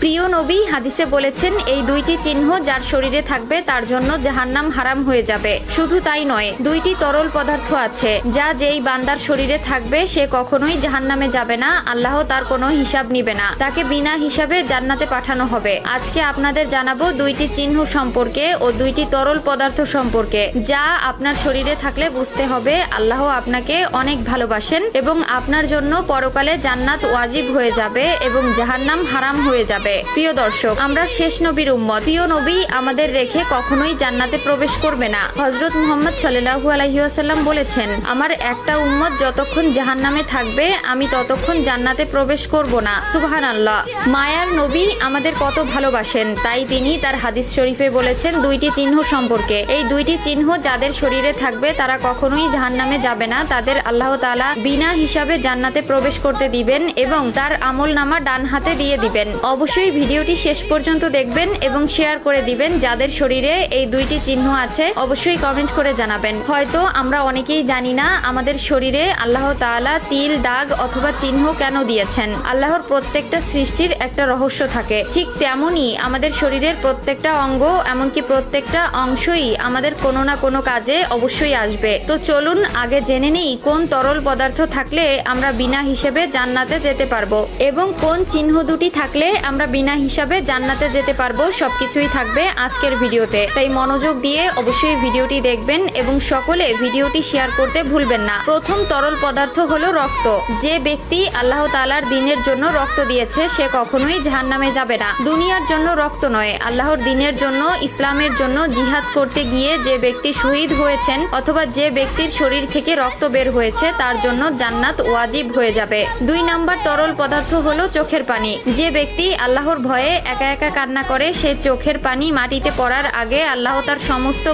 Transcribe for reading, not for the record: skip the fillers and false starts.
প্রিয় নবী হাদিসে বলেছেন, এই দুইটি চিহ্ন যার শরীরে থাকবে তার জন্য জাহান্নাম হারাম হয়ে যাবে। শুধু তাই নয়, দুইটি তরল পদার্থ আছে যা যেই বান্দার শরীরে থাকবে সে কখনোই জাহান্নামে যাবে না, আল্লাহ তার কোনো হিসাব নিবে না, তাকে বিনা হিসাবে জান্নাতে পাঠানো হবে। আজকে আপনাদের জানাবো দুইটি চিহ্ন সম্পর্কে ও দুইটি তরল পদার্থ সম্পর্কে, যা আপনার শরীরে থাকলে বুঝতে হবে আল্লাহ আপনাকে অনেক ভালোবাসেন এবং আপনার জন্য পরকালে জান্নাত ওয়াজিব হয়ে যাবে এবং জাহান্নাম হারাম হয়ে যাবে। প্রিয় দর্শক, আমরা শেষ নবীর উম্মত। প্রিয় নবী আমাদের রেখে কখনোই জান্নাতে প্রবেশ করবে না। হযরত মুহাম্মদ সাল্লাল্লাহু আলাইহি ওয়াসাল্লাম বলেছেন, আমার একটা উম্মত যতক্ষণ জাহান্নামে থাকবে আমি ততক্ষণ জান্নাতে প্রবেশ করব না। সুবহানাল্লাহ। মায়ার নবী আমাদের কত ভালোবাসেন, তাই তিনি তার হাদিস শরীফে বলেছেন দুইটি চিহ্ন সম্পর্কে। এই দুইটি চিহ্ন যাদের শরীরে থাকবে তারা কখনোই জাহান্নামে যাবে না, তাদের আল্লাহ তাআলা বিনা হিসাবে জান্নাতে প্রবেশ করতে দিবেন এবং তার আমলনামা ডান হাতে দিয়ে দিবেন। অবশ্যই ভিডিওটি শেষ পর্যন্ত দেখবেন এবং শেয়ার করে দিবেন। যাদের শরীরে এই দুইটি চিহ্ন আছে অবশ্যই কমেন্ট করে জানাবেন। হয়তো আমরা অনেকেই জানি না আমাদের শরীরে আল্লাহ তাআলা তিল, দাগ অথবা চিহ্ন কেন দিয়েছেন। আল্লাহর প্রত্যেকটা সৃষ্টির একটা রহস্য থাকে, ঠিক তেমনই আমাদের শরীরের প্রত্যেকটা অঙ্গ, এমনকি প্রত্যেকটা অংশই আমাদের কোনো না কোনো কাজে অবশ্যই আসবে। তো চলুন আগে জেনে নিই কোন তরল পদার্থ থাকলে আমরা বিনা হিসেবে জান্নাতে যেতে পারবো এবং কোন চিহ্ন দুটি থাকলে আমরা বিনা হিসাবে জান্নাতে যেতে পারবো। সবকিছুই থাকবে আজকের ভিডিওতে, তাই মনোযোগ দিয়ে অবশ্যই ভিডিওটি দেখবেন এবং সকলে ভিডিওটি শেয়ার করতে ভুলবেন না। প্রথম তরল পদার্থ হলো রক্ত। যে ব্যক্তি আল্লাহ তাআলার দ্বীনের জন্য রক্ত দিয়েছে সে কখনোই জাহান্নামে যাবে না। দুনিয়ার জন্য রক্ত নয়, আল্লাহর দ্বীনের জন্য, ইসলামের জন্য জিহাদ করতে গিয়ে যে ব্যক্তি শহীদ হয়েছেন অথবা যে ব্যক্তির শরীর থেকে রক্ত বের হয়েছে তার জন্য জান্নাত ওয়াজিব হয়ে যাবে। 2 নাম্বার তরল পদার্থ হলো চোখের পানি। যে ব্যক্তি আল্লাহর ভয়ে একা একা কান্না করে সে চোখের পানি মাটিতে পড়ার আগে আল্লাহ তার সমস্ত